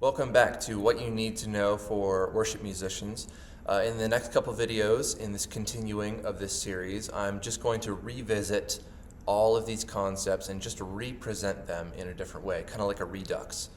Welcome back to what you need to know for worship musicians. In the next couple videos in this continuing of this series, I'm just going to revisit all of these concepts and just represent them in a different way, kind of like a redux.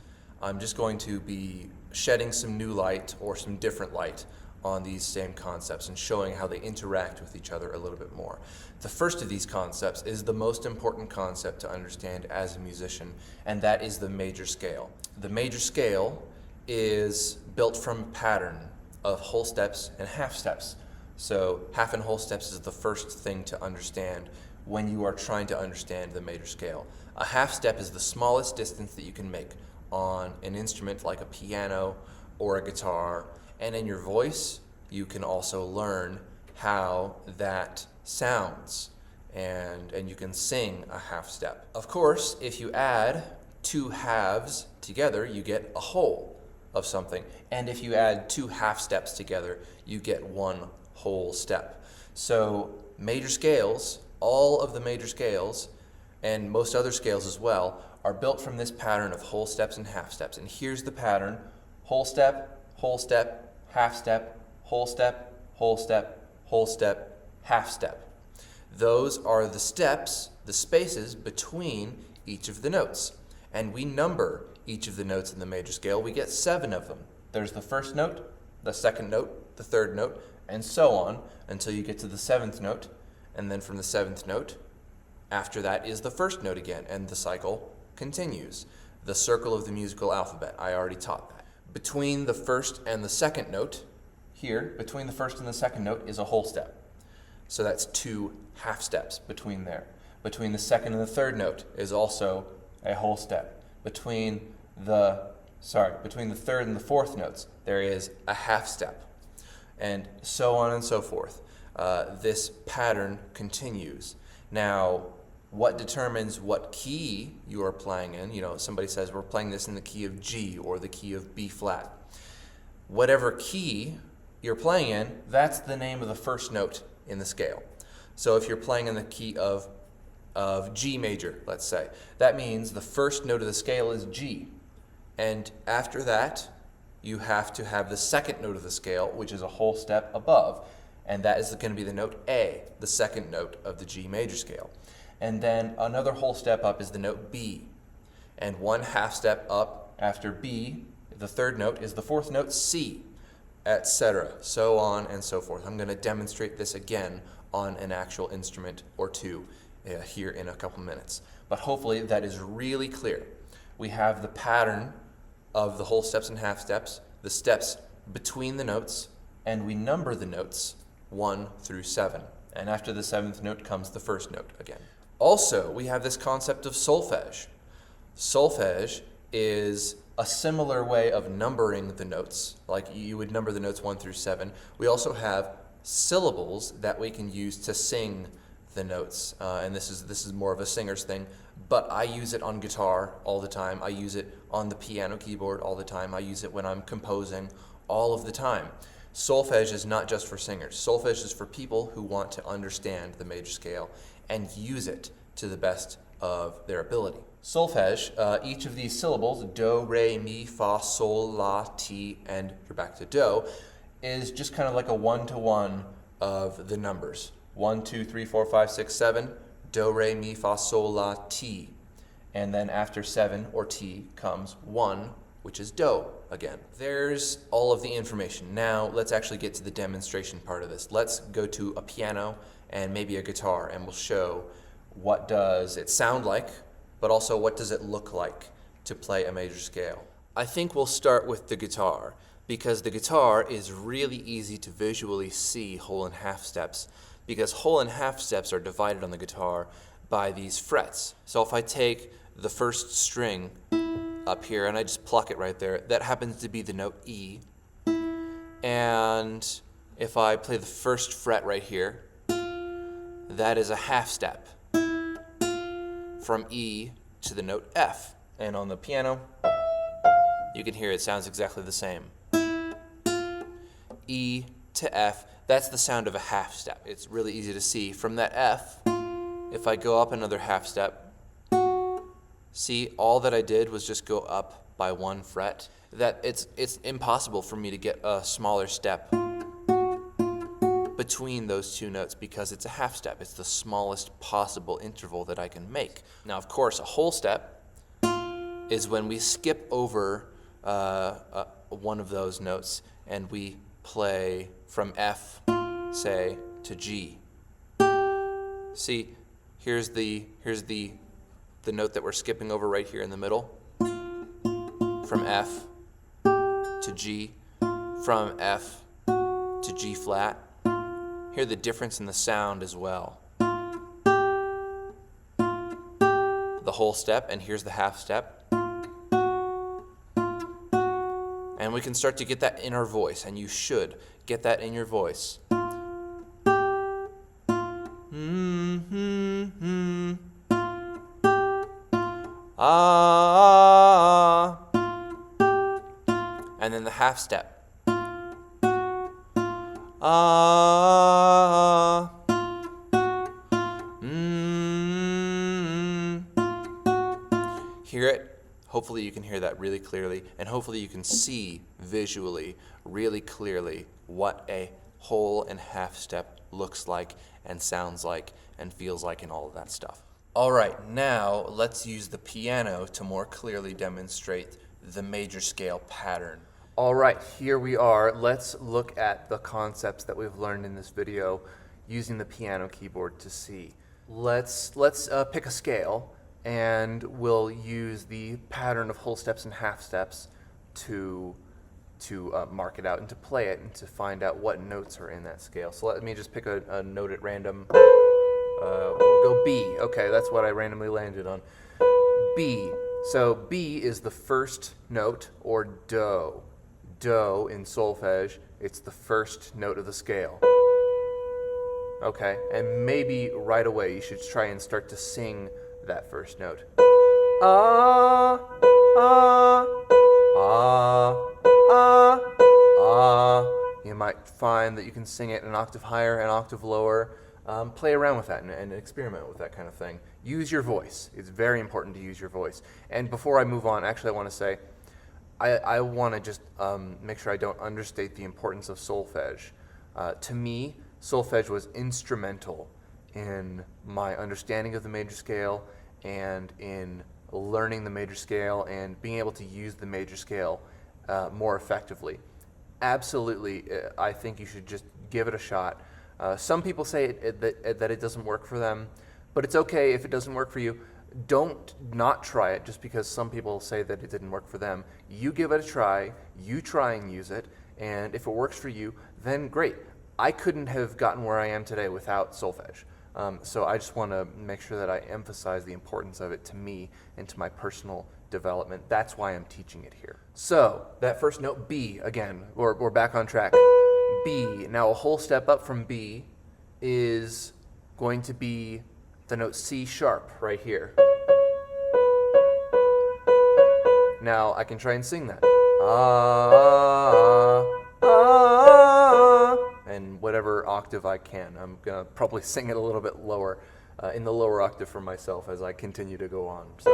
I'm just going to be shedding some new light or some different light on these same concepts and showing how they interact with each other a little bit more. The first of these concepts is the most important concept to understand as a musician, and that is the major scale. The major scale is built from a pattern of whole steps and half steps. So half and whole steps is the first thing to understand when you are trying to understand the major scale. A half step is the smallest distance that you can make on an instrument like a piano or a guitar, and in your voice you can also learn how that sounds, and you can sing a half step. Of course, if you add two halves together, you get a whole of something, and if you add two half steps together, you get one whole step. So major scales, all of the major scales, and most other scales as well, are built from this pattern of whole steps and half steps. And here's the pattern: whole step, half step, whole step, whole step, whole step, half step. Those are the steps, the spaces between each of the notes. And we number each of the notes in the major scale. We get 7 of them. There's the first note, the second note, the third note, and so on until you get to the 7th note. And then from the 7th note, after that is the first note again, and the cycle continues. The circle of the musical alphabet, I already taught that. Between the first and the second note, here, between the first and the second note is a whole step. So that's 2 half steps between there. Between the second and the third note is also a whole step. Between the third and the fourth notes, there is a half step. And so on and so forth. This pattern continues. Now, what determines what key you are playing in? You know, somebody says, we're playing this in the key of G or the key of B flat. Whatever key you're playing in, that's the name of the first note in the scale. So if you're playing in the key of G major, let's say, that means the first note of the scale is G. And after that, you have to have the second note of the scale, which is a whole step above. And that is going to be the note A, the second note of the G major scale. And then another whole step up is the note B. And one half step up after B, the third note, is the fourth note C, etc. So on and so forth. I'm going to demonstrate this again on an actual instrument or two here in a couple minutes. But hopefully that is really clear. We have the pattern of the whole steps and half steps, the steps between the notes, and we number the notes 1 through 7. And after the 7th note comes the first note again. Also, we have this concept of solfege. Solfege is a similar way of numbering the notes, like you would number the notes 1 through 7. We also have syllables that we can use to sing the notes, and this is more of a singer's thing, but I use it on guitar all the time. I use it on the piano keyboard all the time. I use it when I'm composing all of the time. Solfege is not just for singers. Solfege is for people who want to understand the major scale and use it to the best of their ability. Solfege, each of these syllables, do, re, mi, fa, sol, la, ti, and you're back to do, is just kind of like a one-to-one of the numbers. 1, 2, 3, 4, 5, 6, 7, do, re, mi, fa, sol, la, ti. And then after 7 or ti comes 1, which is do again. There's all of the information. Now let's actually get to the demonstration part of this. Let's go to a piano and maybe a guitar, and we'll show what does it sound like, but also what does it look like to play a major scale. I think we'll start with the guitar, because the guitar is really easy to visually see whole and half steps, because whole and half steps are divided on the guitar by these frets. So if I take the first string up here and I just pluck it right there, that happens to be the note E. And if I play the first fret right here, that is a half step from E to the note F. And on the piano, you can hear it sounds exactly the same. E to F, that's the sound of a half step. It's really easy to see. From that F, if I go up another half step, see, all that I did was just go up by 1 fret that it's impossible for me to get a smaller step between those 2 notes because it's a half step. It's the smallest possible interval that I can make. Now, of course, a whole step is when we skip over one of those notes and we play from F, say, to G. See, here's the note that we're skipping over right here in the middle. From F to G, from F to G flat. Hear the difference in the sound as well. The whole step, and here's the half step. And we can start to get that in our voice, and you should get that in your voice. Ah. And then the half step. Ah. Hear it? Hopefully you can hear that really clearly, and hopefully you can see visually really clearly what a whole and half step looks like and sounds like and feels like and all of that stuff. All right, now let's use the piano to more clearly demonstrate the major scale pattern. All right, here we are. Let's look at the concepts that we've learned in this video using the piano keyboard to see. Let's pick a scale, and we'll use the pattern of whole steps and half steps to mark it out and to play it and to find out what notes are in that scale. So let me just pick a note at random. We'll go B. Okay, that's what I randomly landed on. B. So B is the first note, or do. Do in solfege, it's the first note of the scale. Okay, and maybe right away you should try and start to sing that first note. Ah, ah, ah, ah, ah. You might find that you can sing it an octave higher, an octave lower. Play around with that and experiment with that kind of thing. Use your voice. It's very important to use your voice. And before I move on, actually I want to say, I want to just make sure I don't understate the importance of solfege. To me, solfege was instrumental in my understanding of the major scale and in learning the major scale and being able to use the major scale more effectively. Absolutely, I think you should just give it a shot. Some people say that it doesn't work for them, but it's okay if it doesn't work for you. Don't not try it just because some people say that it didn't work for them. You give it a try, you try and use it, and if it works for you, then great. I couldn't have gotten where I am today without solfege. So I just want to make sure that I emphasize the importance of it to me and to my personal development. That's why I'm teaching it here. So that first note, B, again, we're back on track. B. Now a whole step up from B is going to be the note C sharp right here. Now I can try and sing that. Ah, ah, and whatever octave I can. I'm gonna probably sing it a little bit lower, in the lower octave for myself as I continue to go on. So,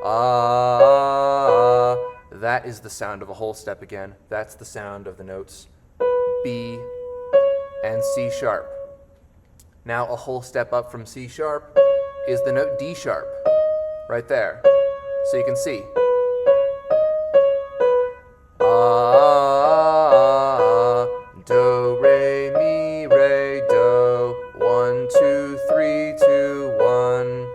ah, that is the sound of a whole step again. That's the sound of the notes B and C sharp. Now a whole step up from C sharp is the note D sharp, right there. So you can see. Ah, do, re, mi, re, do. 1, 2, 3, 2, 1.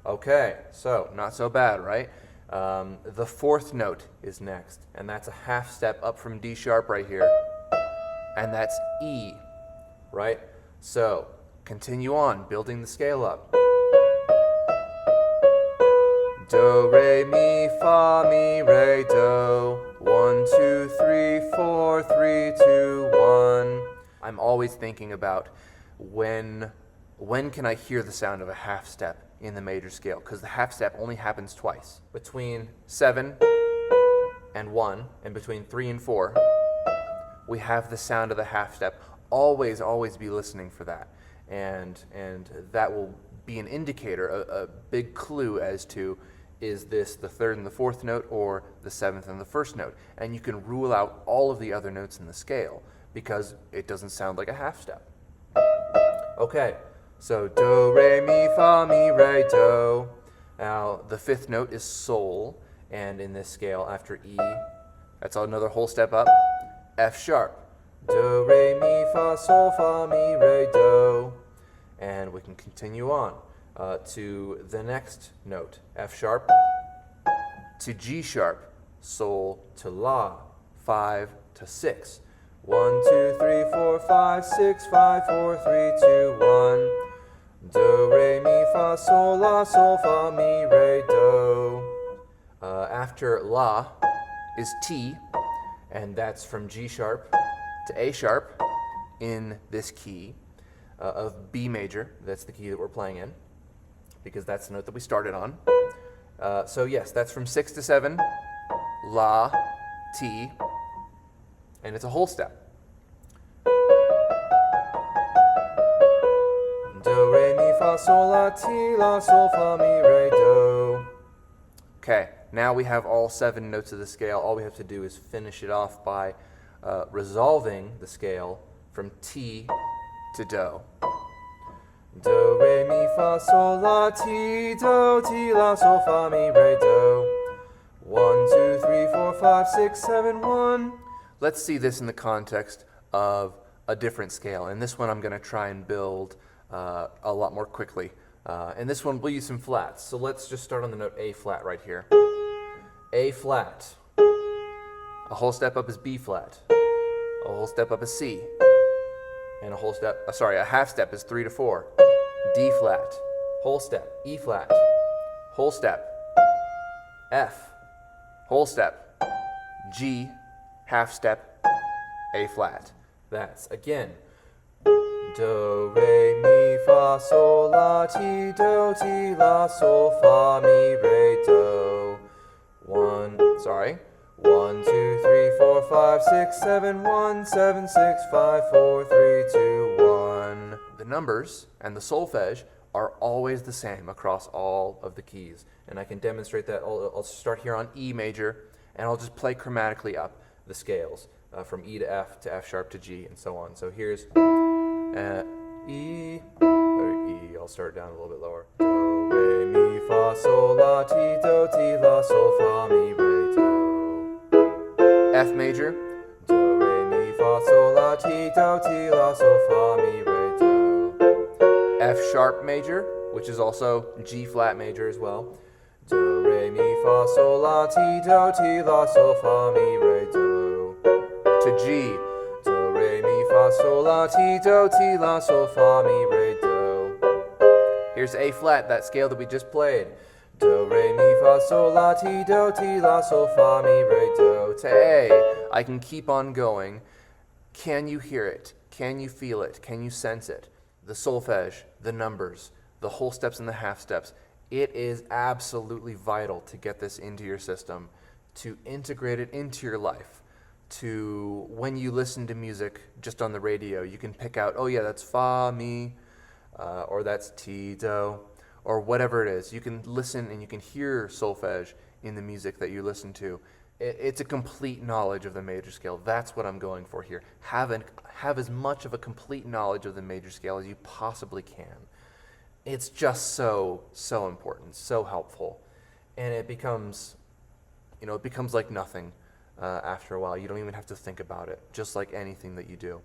Okay, so not so bad, right? The fourth note is next, and that's a half step up from D sharp right here. And that's E, right? So continue on, building the scale up. Do, re, mi, fa, mi, re, do. 1, 2, 3, 4, 3, 2, 1. I'm always thinking about when can I hear the sound of a half step in the major scale? Because the half step only happens twice. Between 7 and 1, and between 3 and 4, we have the sound of the half step. Always, always be listening for that. And that will be an indicator, a big clue as to is this the third and the fourth note or the seventh and the first note? And you can rule out all of the other notes in the scale because it doesn't sound like a half step. Okay, so do, re, mi, fa, mi, re, do. Now the fifth note is sol, and in this scale after E, that's another whole step up, F sharp. Do, re, mi, fa, sol, fa, mi, re, do. And we can continue on to the next note, F sharp to G sharp, sol to la, 5 to 6. 1, 2, 3, 4, 5, 6, 5, 4, 3, 2, 1. Do, re, mi, fa, sol, fa, mi, re, do. After la is T, and that's from G sharp to A sharp in this key of B major. That's the key that we're playing in, because that's the note that we started on. So yes, that's from 6 to 7, la, T, and it's a whole step. Do, re, mi, fa, sol, la, ti, la, sol, fa, mi, re, do. Okay, now we have all 7 notes of the scale. All we have to do is finish it off by resolving the scale from T to do. Do, re, mi, fa, sol, la, ti, do, ti, la, sol, fa, mi, re, do. 1, 2, 3, 4, 5, 6, 7, 1. Let's see this in the context of a different scale. And this one I'm going to try and build a lot more quickly. And this one we'll use some flats. So let's just start on the note A flat right here. A flat. A whole step up is B flat. A whole step up is C. And a half step is 3 to 4. D flat. Whole step. E flat. Whole step. F. Whole step. G. Half step. A flat. That's again. Do, re, mi, fa, sol, la, ti, do, ti, la, sol, fa, mi, re, do. 1, 2, 3, 4, 5, 6, 7, 1, 7, 6, 5, 4, 3, 2, 1. The numbers and the solfege are always the same across all of the keys. And I can demonstrate that. I'll start here on E major, and I'll just play chromatically up the scales from E to F sharp to G, and so on. So here's E, or E, I'll start down a little bit lower. Do, re, mi, fa, sol, la, ti, do, ti, la, sol, fa, mi, re, do. F major. Do, re, mi, fa, sol, la, ti, do, ti, la, sol, fa, mi, re, do. F sharp major, which is also G flat major as well. Do, re, mi, fa, sol, la, ti, do, ti, la, sol, fa, mi, re, do. To G. Do, re, mi, fa, sol, la, ti, do, ti, la, sol, fa, mi, re, do. Here's A flat, that scale that we just played. Do, re, mi, fa, sol, la, ti, do, ti, la, sol, fa, mi, re, do. To A, I can keep on going. Can you hear it? Can you feel it? Can you sense it? The solfege, the numbers, the whole steps and the half steps. It is absolutely vital to get this into your system, to integrate it into your life. To when you listen to music just on the radio, you can pick out, oh yeah, that's fa, mi, or that's ti, do, or whatever it is. You can listen and you can hear solfege in the music that you listen to. It's a complete knowledge of the major scale. That's what I'm going for here. Have as much of a complete knowledge of the major scale as you possibly can. It's just so important, so helpful, and it becomes like nothing. After a while, you don't even have to think about it, just like anything that you do.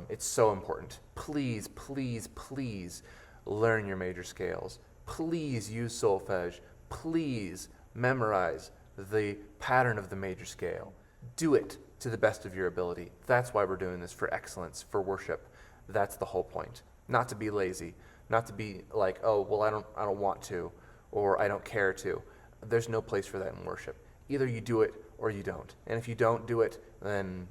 It's so important. Please, please, please learn your major scales. Please use solfege. Please memorize the pattern of the major scale. Do it to the best of your ability. That's why we're doing this, for excellence, for worship. That's the whole point. Not to be lazy, not to be like, oh, well, I don't want to, or I don't care to. There's no place for that in worship. Either you do it or you don't. And if you don't do it, then,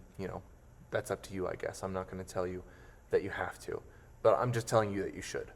that's up to you, I guess. I'm not going to tell you that you have to, but I'm just telling you that you should.